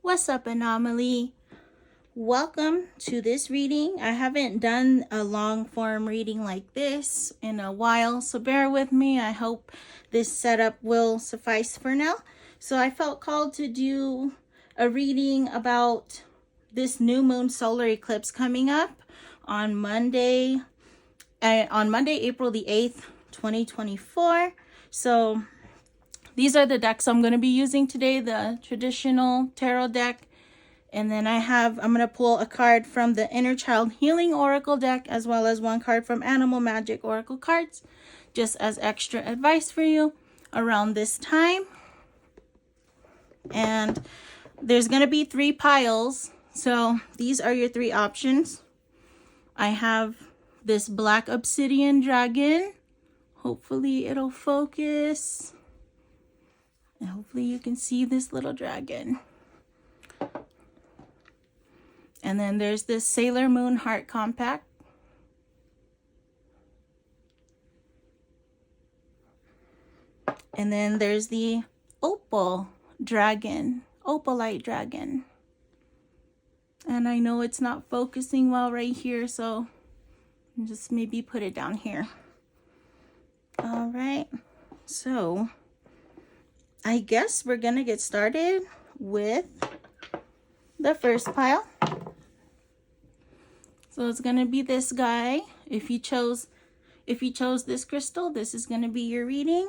What's up, Anomaly? Welcome to this reading. I haven't done a long form reading like this in a while, so bear with me. I hope this setup will suffice for now. So I felt called to do a reading about this new moon solar eclipse coming up on Monday, April the 8th, 2024. So these are the decks I'm going to be using today, the traditional tarot deck. And then I'm going to pull a card from the Inner Child Healing Oracle deck, as well as one card from Animal Magic Oracle cards, just as extra advice for you around this time. And there's going to be 3 piles. So these are your 3 options. I have this black obsidian dragon. Hopefully it'll focus. And hopefully you can see this little dragon. And then there's this Sailor Moon Heart Compact. And then there's the Opal Dragon, Opalite Dragon. And I know it's not focusing well right here, so just maybe put it down here. All right, so I guess we're gonna get started with the first pile. So it's gonna be this guy. If you chose this crystal, this is gonna be your reading.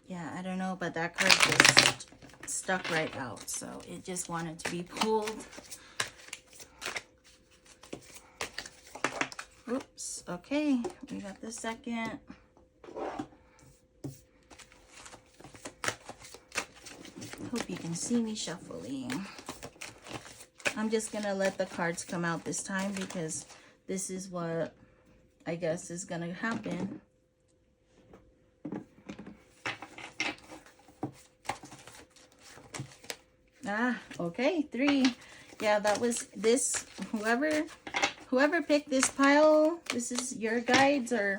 Yeah, I don't know, but that card just stuck right out, so it just wanted to be pulled. Oops, okay, we got the second. Hope you can see me shuffling. I'm just gonna let the cards come out this time because this is what I guess is gonna happen. Okay, 3. Yeah, that was this. Whoever picked this pile, this is your guides or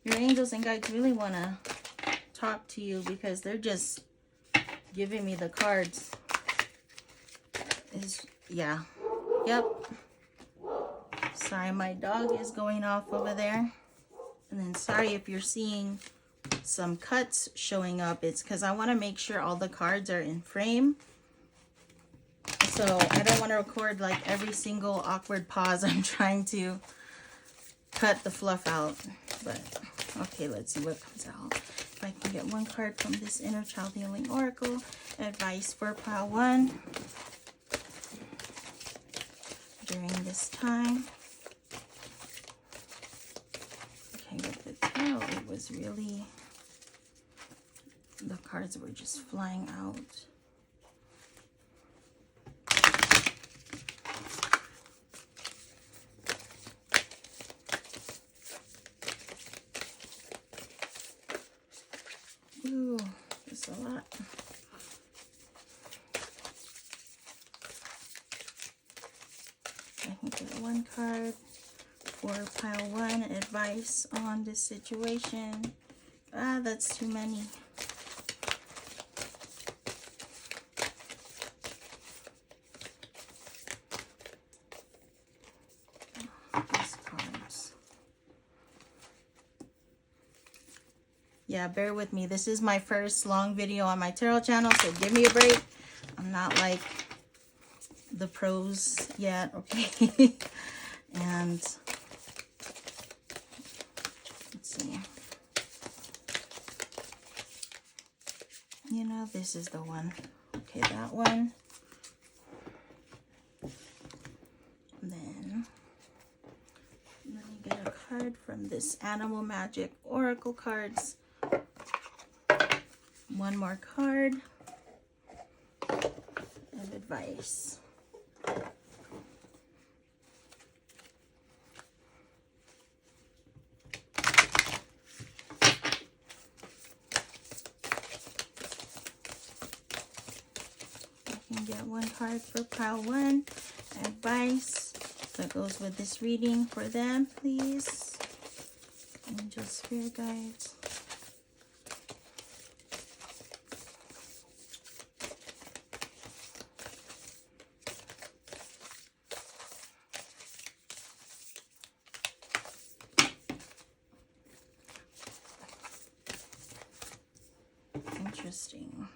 your angels and guides really want to talk to you because they're just giving me the cards. Yeah. Yep. Sorry, my dog is going off over there. And then sorry if you're seeing some cuts showing up. It's because I want to make sure all the cards are in frame. So I don't want to record like every single awkward pause. I'm trying to cut the fluff out. But okay, let's see what comes out. If I can get one card from this Inner Child Healing Oracle. Advice for pile 1 during this time. Okay, with the tarot, it was really, the cards were just flying out. Ooh, that's a lot. I can get one card for pile 1, advice on this situation. That's too many. These cards. Yeah, bear with me. This is my first long video on my tarot channel, so give me a break. I'm not like the pros yet, okay? And let's see. You know, this is the one. Okay, that one. And then let me get a card from this Animal Magic Oracle cards. One more card of advice. And get one card for pile 1. Advice that goes with this reading for them, please. Angel, spirit guides. Interesting.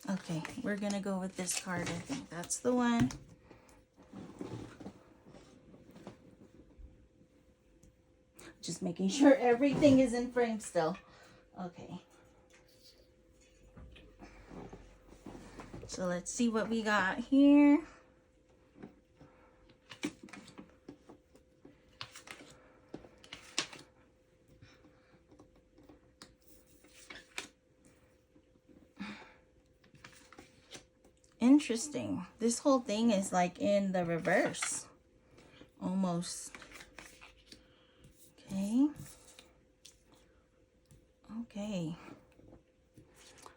Okay, we're gonna go with this card. I think that's the one. Just making sure everything is in frame still. Okay. So let's see what we got here. Interesting. This whole thing is like in the reverse. Almost. Okay. Okay.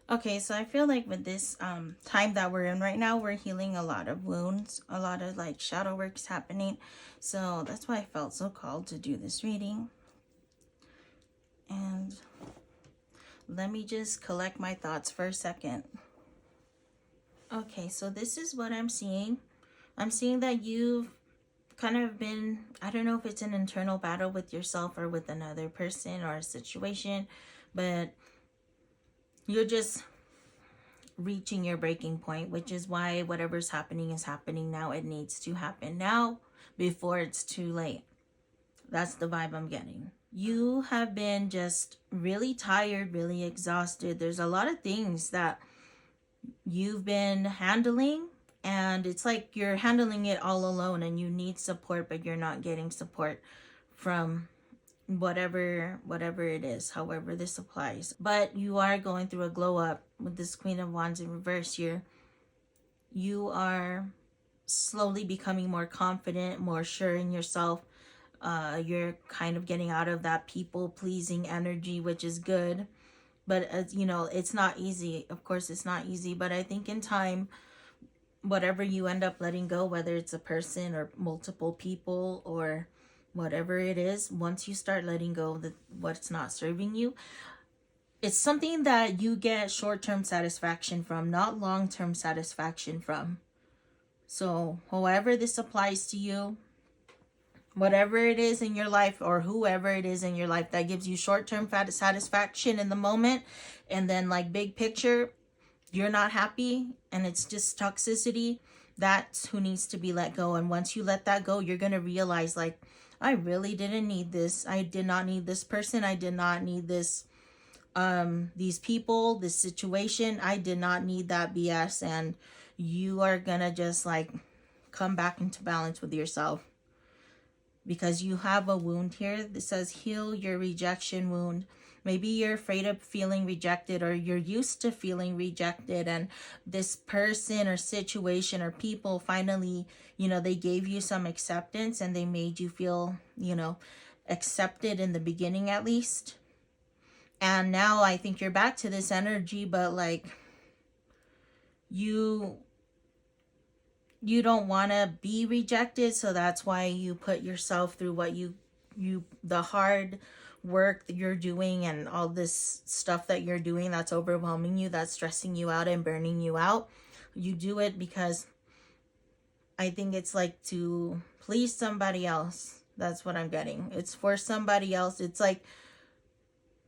Okay, so I feel like with this time that we're in right now, we're healing a lot of wounds, a lot of like shadow work's happening. So that's why I felt so called to do this reading. And let me just collect my thoughts for a second. Okay, so this is what I'm seeing. I'm seeing that you've kind of been, I don't know if it's an internal battle with yourself or with another person or a situation, but you're just reaching your breaking point, which is why whatever's happening is happening now. It needs to happen now before it's too late. That's the vibe I'm getting. You have been just really tired, really exhausted. There's a lot of things that you've been handling, and it's like you're handling it all alone and you need support, but you're not getting support from whatever it is, however this applies. But you are going through a glow up with this Queen of Wands in reverse here. You are slowly becoming more confident, more sure in yourself. You're kind of getting out of that people pleasing energy, which is good. But you know, it's not easy. Of course, it's not easy. But I think in time, whatever you end up letting go, whether it's a person or multiple people or whatever it is, once you start letting go of what's not serving you, it's something that you get short-term satisfaction from, not long-term satisfaction from. So however this applies to you, whatever it is in your life or whoever it is in your life that gives you short-term satisfaction in the moment, and then like big picture, you're not happy and it's just toxicity, that's who needs to be let go. And once you let that go, you're going to realize like, I really didn't need this. I did not need this person. I did not need this, these people, this situation. I did not need that BS. And you are going to just like come back into balance with yourself. Because you have a wound here that says heal your rejection wound. Maybe you're afraid of feeling rejected, or you're used to feeling rejected, and this person or situation or people finally, you know, they gave you some acceptance and they made you feel, you know, accepted in the beginning at least. And now I think you're back to this energy, but like you don't want to be rejected, so that's why you put yourself through what the hard work that you're doing and all this stuff that you're doing that's overwhelming you, that's stressing you out and burning you out. You do it because I think it's like to please somebody else. That's what I'm getting. It's for somebody else. It's like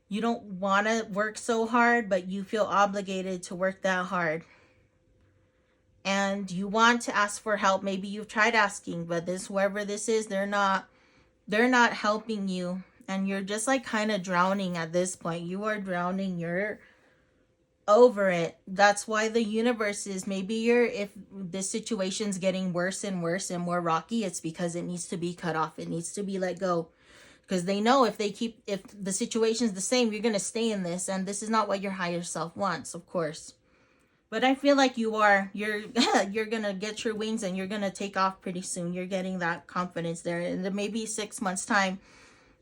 you don't want to work so hard, but you feel obligated to work that hard. And you want to ask for help. Maybe you've tried asking, but whoever this is, they're not helping you. And you're just like kind of drowning at this point. You are drowning. You're over it. That's why the universe is, maybe if this situation's getting worse and worse and more rocky, it's because it needs to be cut off. It needs to be let go. because they know if the situation's the same, you're going to stay in this, and this is not what your higher self wants, of course. But I feel like you're you're going to get your wings and you're going to take off pretty soon. You're getting that confidence there. And maybe 6 months time,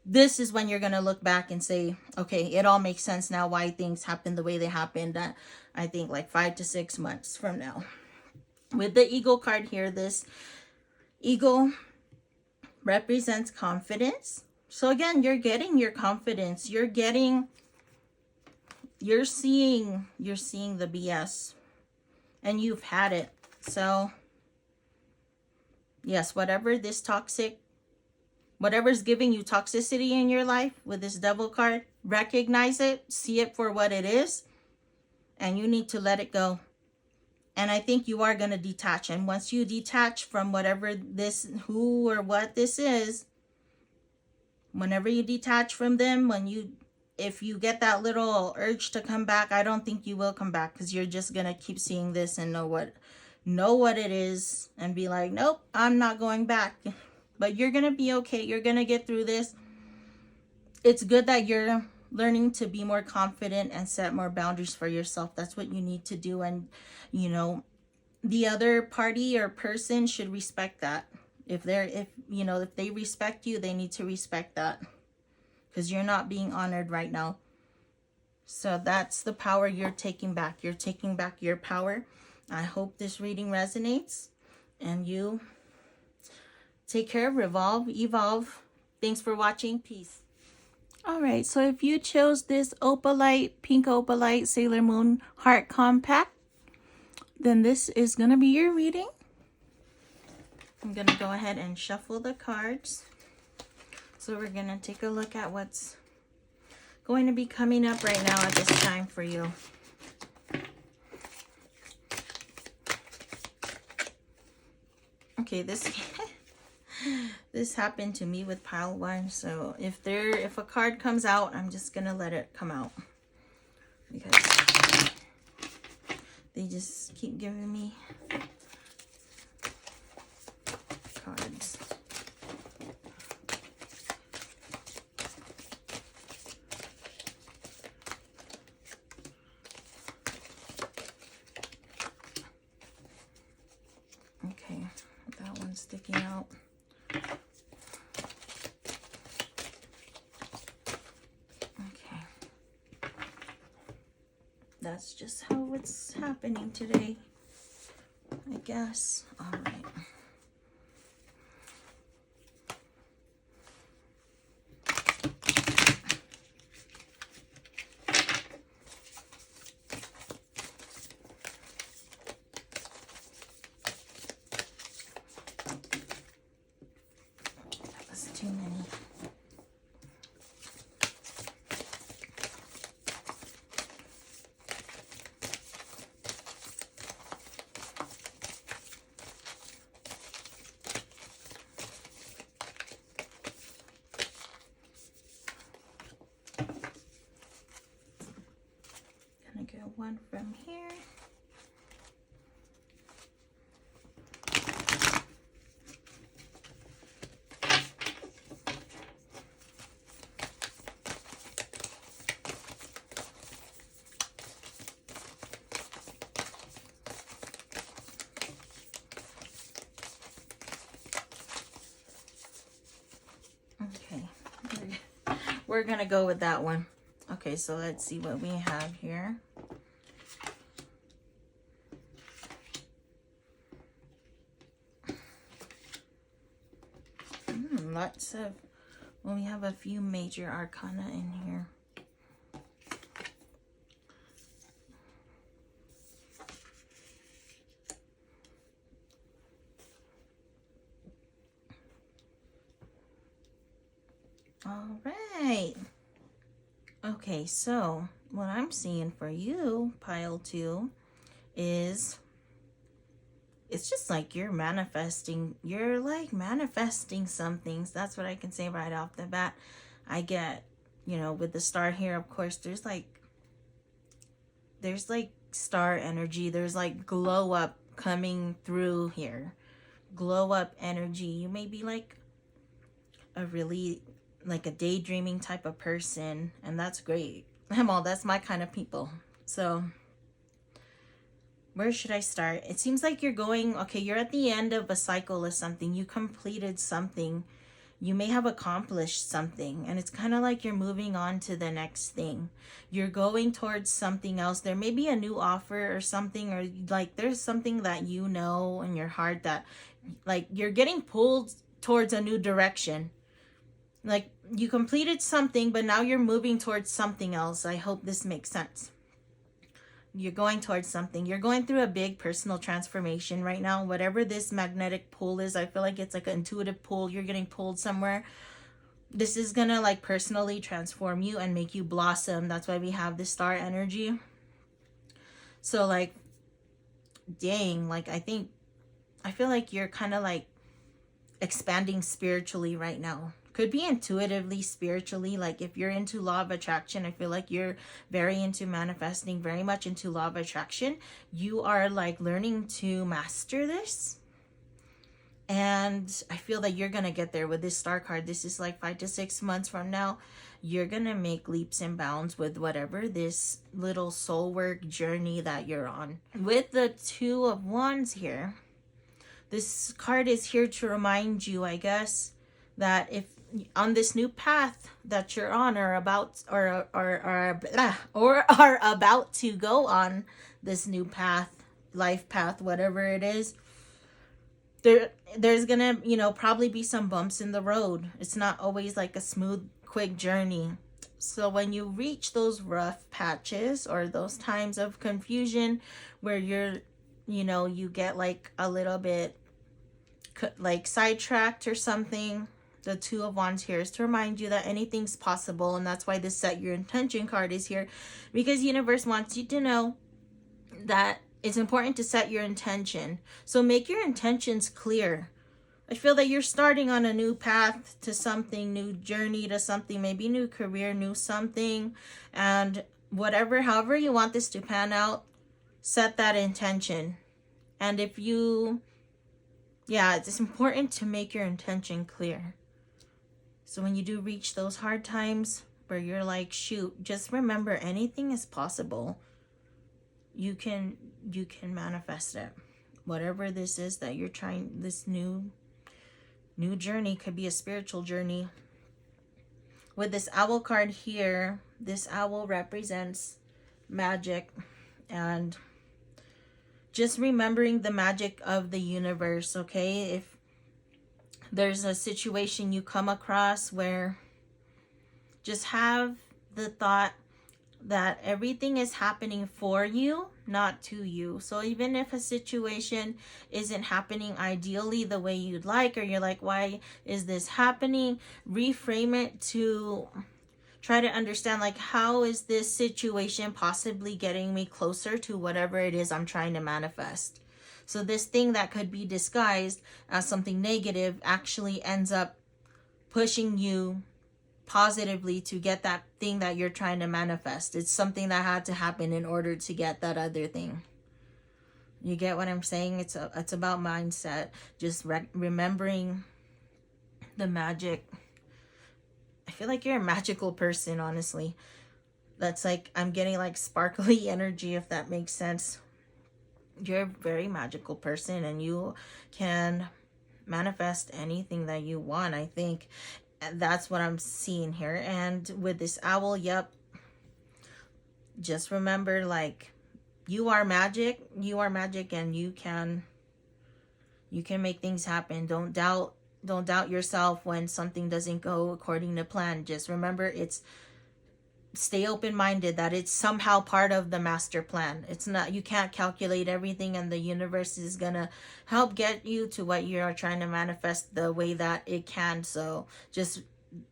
this is when you're going to look back and say, okay, it all makes sense now why things happened the way they happened. I think like 5 to 6 months from now. With the Eagle card here, this Eagle represents confidence. So again, you're getting your confidence. You're seeing the BS, and you've had it. So yes, whatever's giving you toxicity in your life with this Devil card, recognize it, see it for what it is, and you need to let it go. And I think you are going to detach. And once you detach from whatever this, who or what this is, whenever you detach from them, if you get that little urge to come back, I don't think you will come back, because you're just going to keep seeing this and know what it is and be like, nope, I'm not going back. But you're going to be okay. You're going to get through this. It's good that you're learning to be more confident and set more boundaries for yourself. That's what you need to do. And, the other party or person should respect that. If they respect you, they need to respect that, because you're not being honored right now. So that's the power you're taking back. You're taking back your power. I hope this reading resonates, and you take care, revolve, evolve. Thanks for watching. Peace. All right, so if you chose this opalite, pink opalite Sailor Moon heart compact, then this is going to be your reading. I'm going to go ahead and shuffle the cards. So we're going to take a look at what's going to be coming up right now at this time for you. Okay, this happened to me with pile 1. So if a card comes out, I'm just going to let it come out, because they just keep giving me cards. Okay, that one's sticking out. Okay. That's just how it's happening today, I guess. All right. That was too many. Gonna get one from here. Okay, we're gonna go with that one. Okay, so let's see what we have here. Lots of, well, we have a few major arcana in here. All right. Okay, so what I'm seeing for you, pile 2, is it's just like you're manifesting. You're like manifesting some things. That's what I can say right off the bat. I get, with the star here, of course, there's like star energy. There's like glow up coming through here. Glow up energy. You may be like a really like a daydreaming type of person, and that's great. That's my kind of people. So where should I start? It seems like you're going, okay, you're at the end of a cycle of something. You completed something. You may have accomplished something, and it's kind of like you're moving on to the next thing. You're going towards something else. There may be a new offer or something, or like there's something that you know in your heart that like you're getting pulled towards a new direction. Like you completed something, but now you're moving towards something else. I hope this makes sense. You're going towards something. You're going through a big personal transformation right now. Whatever this magnetic pull is, I feel like it's like an intuitive pull. You're getting pulled somewhere. This is gonna like personally transform you and make you blossom. That's why we have the star energy. So like, dang, like I feel like you're kind of like expanding spiritually right now. Could be intuitively, spiritually. Like if you're into law of attraction, I feel like you're very into manifesting, very much into law of attraction. You are like learning to master this. And I feel that you're going to get there with this star card. This is like 5 to 6 months from now. You're going to make leaps and bounds with whatever this little soul work journey that you're on. With the Two of Wands here, this card is here to remind you, I guess, that if on this new path that you're on or about or are about to go on this new path, life path, whatever it is, there's gonna, you know, probably be some bumps in the road. It's not always like a smooth, quick journey. So when you reach those rough patches or those times of confusion where you're, you know, you get like a little bit like sidetracked or something, the Two of Wands here is to remind you that anything's possible. And that's why this Set Your Intention card is here, because universe wants you to know that it's important to set your intention. So make your intentions clear. I feel that you're starting on a new path to something, new journey to something, maybe new career, new something. And whatever, however you want this to pan out, set that intention. And if you, yeah, it's important to make your intention clear. So when you do reach those hard times where you're like, shoot, just remember anything is possible. You can manifest it. Whatever this is that you're trying, this new journey could be a spiritual journey. With this owl card here, this owl represents magic and just remembering the magic of the universe, okay? If there's a situation you come across where just have the thought that everything is happening for you, not to you. So even if a situation isn't happening ideally the way you'd like, or you're like, why is this happening? Reframe it to try to understand, like, how is this situation possibly getting me closer to whatever it is I'm trying to manifest? So this thing that could be disguised as something negative actually ends up pushing you positively to get that thing that you're trying to manifest. It's something that had to happen in order to get that other thing. You get what I'm saying? It's about mindset. Just remembering the magic. I feel like you're a magical person, honestly. That's like, I'm getting like sparkly energy, if that makes sense. You're a very magical person and you can manifest anything that you want, I think. That's what I'm seeing here. And with this owl, yep, just remember, like, you are magic, and you can make things happen. Don't doubt yourself when something doesn't go according to plan. Just remember, stay open-minded that it's somehow part of the master plan. It's not, you can't calculate everything, and the universe is gonna help get you to what you are trying to manifest the way that it can. So just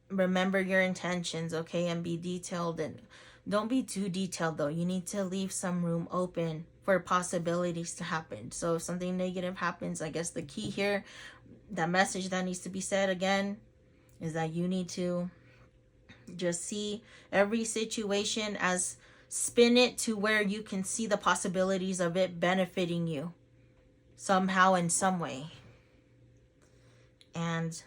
remember your intentions, okay, and be detailed, and don't be too detailed though. You need to leave some room open for possibilities to happen. So if something negative happens, I guess the key here, that message that needs to be said again, is that you need to just see every situation as, spin it to where you can see the possibilities of it benefiting you somehow in some way. And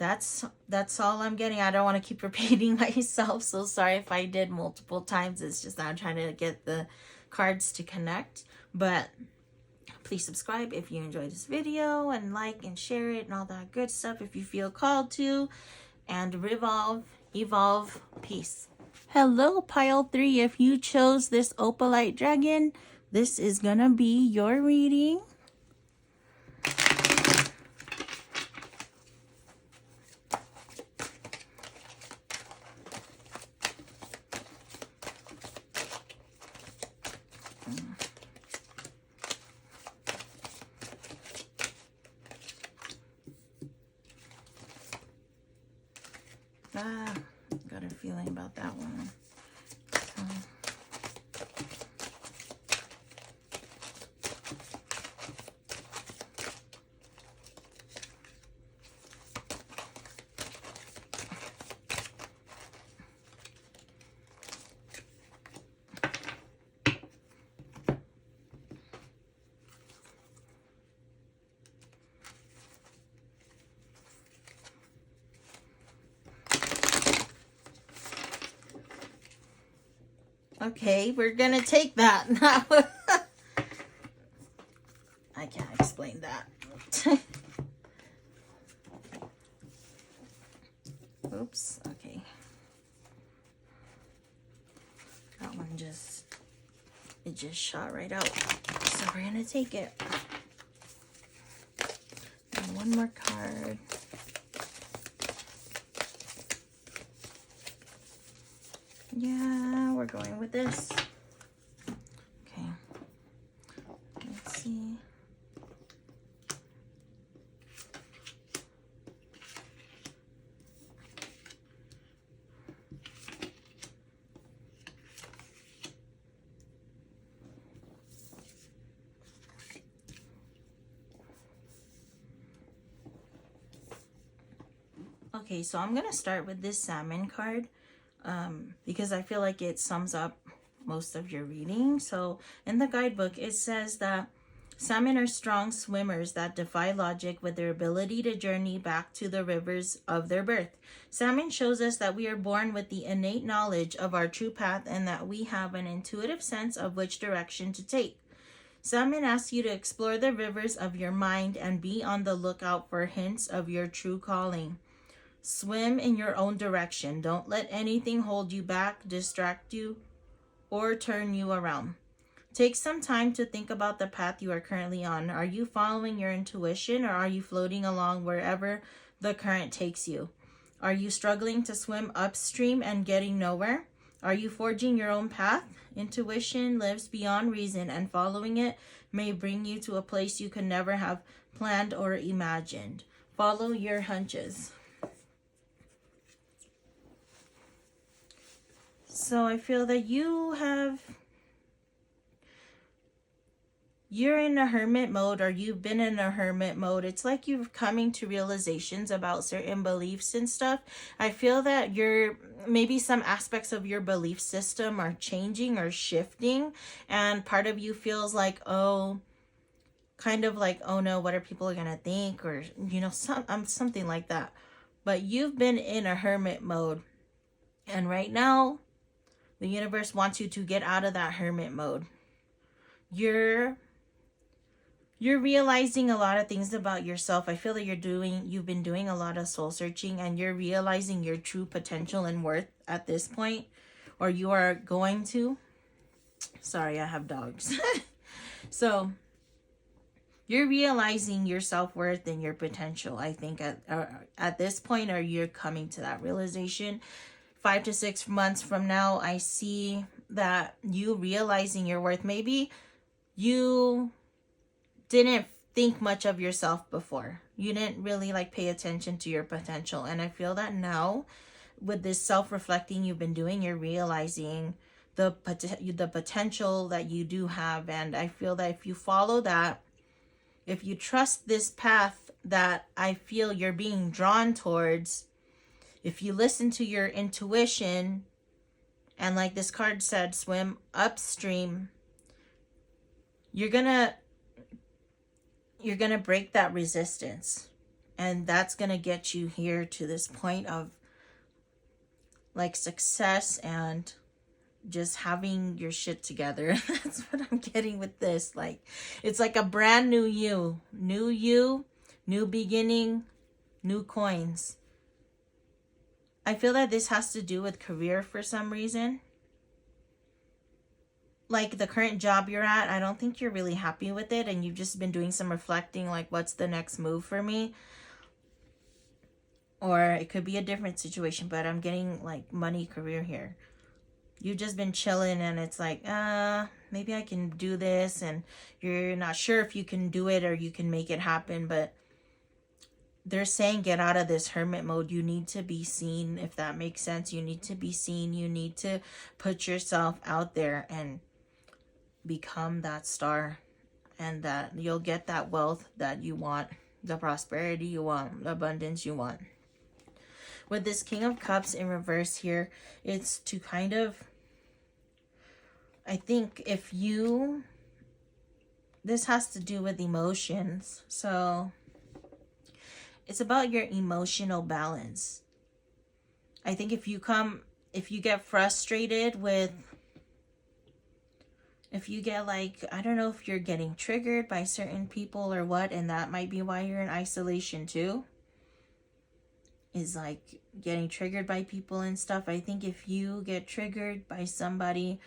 that's all I'm getting. I don't want to keep repeating myself, so sorry if I did multiple times. It's just that I'm trying to get the cards to connect. But please subscribe if you enjoyed this video, and like and share it and all that good stuff if you feel called to. And revolve, evolve, peace. Hello, pile 3. If you chose this opalite dragon, this is gonna be your reading. Got a feeling about that one. Okay, we're gonna take that. I can't explain that. Oops, okay. That one just shot right out. So we're gonna take it. And one more card. Yeah, we're going with this. Okay. Let's see. Okay, so I'm going to start with this salmon card. Because I feel like it sums up most of your reading. So in the guidebook, it says that salmon are strong swimmers that defy logic with their ability to journey back to the rivers of their birth. Salmon shows us that we are born with the innate knowledge of our true path and that we have an intuitive sense of which direction to take. Salmon asks you to explore the rivers of your mind and be on the lookout for hints of your true calling. Swim in your own direction. Don't let anything hold you back, distract you, or turn you around. Take some time to think about the path you are currently on. Are you following your intuition, or are you floating along wherever the current takes you? Are you struggling to swim upstream and getting nowhere? Are you forging your own path? Intuition lives beyond reason, and following it may bring you to a place you could never have planned or imagined. Follow your hunches. So I feel that you're in a hermit mode, or you've been in a hermit mode. It's like you're coming to realizations about certain beliefs and stuff. I feel that maybe some aspects of your belief system are changing or shifting, and part of you feels like, oh, kind of like, oh no, what are people gonna think, or something like that. But you've been in a hermit mode, and right now the universe wants you to get out of that hermit mode. You're realizing a lot of things about yourself. I feel that you've been doing a lot of soul searching, and you're realizing your true potential and worth at this point, or you are going to. Sorry, I have dogs. So you're realizing your self-worth and your potential, I think, at this point, or you're coming to that realization. 5 to 6 months from now, I see that you realizing your worth. Maybe you didn't think much of yourself before. You didn't really pay attention to your potential. And I feel that now, with this self-reflecting you've been doing, you're realizing the potential that you do have. And I feel that if you follow that, if you trust this path that I feel you're being drawn towards, if you listen to your intuition, and like this card said, swim upstream, you're gonna break that resistance. And that's going to get you here to this point of like success and just having your shit together. That's what I'm getting with this. Like, it's like a brand new you, new beginning, new coins. I feel that this has to do with career for some reason. Like the current job you're at, I don't think you're really happy with it, and you've just been doing some reflecting, like, what's the next move for me? Or it could be a different situation, but I'm getting like money, career here. You've just been chilling and it's like, maybe I can do this, and you're not sure if you can do it or you can make it happen, but they're saying get out of this hermit mode. You need to be seen, if that makes sense. You need to be seen. You need to put yourself out there and become that star, and that you'll get that wealth that you want, the prosperity you want, the abundance you want. With this King of Cups in reverse here, it's to kind of, I think if you, this has to do with emotions. So it's about your emotional balance. I think if you get frustrated with, if you get like, I don't know if you're getting triggered by certain people or what, and that might be why you're in isolation too, is like getting triggered by people and stuff. I think if you get triggered by somebody,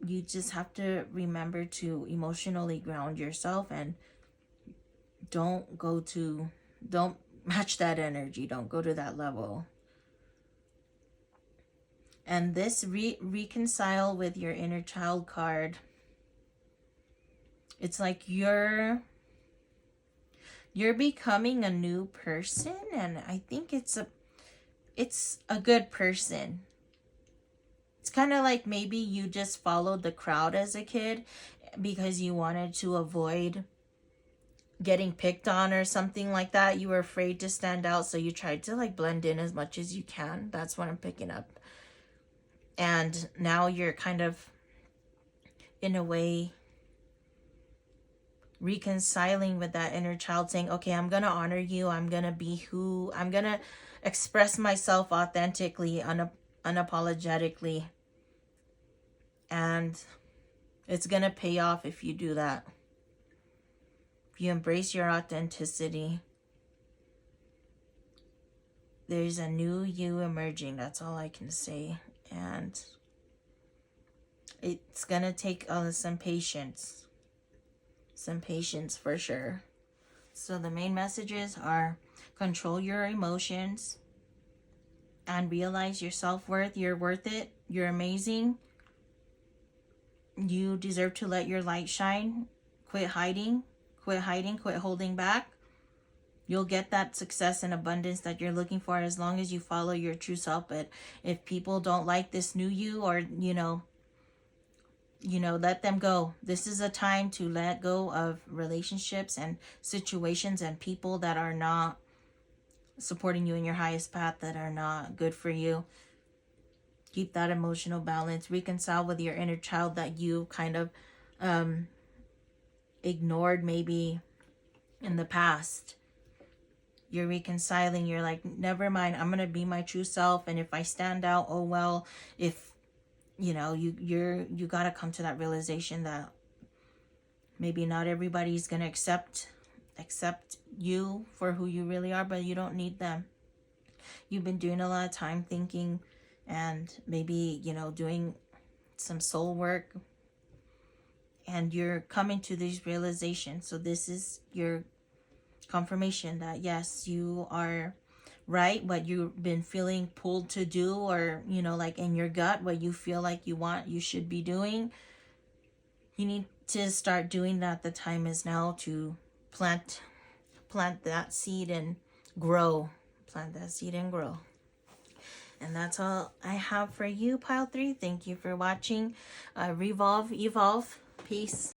you just have to remember to emotionally ground yourself and don't match that energy. Don't go to that level. And this reconcile with your inner child card. It's like you're becoming a new person, and I think it's a good person. It's kind of like maybe you just followed the crowd as a kid because you wanted to avoid getting picked on or something like that. You were afraid to stand out, so you tried to like blend in as much as you can. That's what I'm picking up. And now you're kind of, in a way, reconciling with that inner child, saying, okay, I'm gonna honor you. I'm gonna express myself authentically, unapologetically, and it's gonna pay off if you do that. If you embrace your authenticity, there's a new you emerging. That's all I can say. And it's gonna take some patience for sure. So the main messages are: control your emotions and realize your self-worth. You're worth it. You're amazing. You deserve to let your light shine. Quit hiding, quit holding back. You'll get that success and abundance that you're looking for as long as you follow your true self. But if people don't like this new you, or let them go. This is a time to let go of relationships and situations and people that are not supporting you in your highest path, that are not good for you. Keep that emotional balance. Reconcile with your inner child that you kind of ignored maybe in the past. You're reconciling. You're like, never mind, I'm gonna be my true self, and if I stand out, oh well. If you gotta come to that realization that maybe not everybody's gonna accept you for who you really are, but you don't need them. You've been doing a lot of time thinking, and maybe doing some soul work, and you're coming to these realizations. So this is your confirmation that yes, you are right, what you've been feeling pulled to do, or like in your gut, what you feel like you should be doing. You need to start doing that. The time is now to plant that seed and grow. And that's all I have for you, pile 3. Thank you for watching. Evolve. Peace.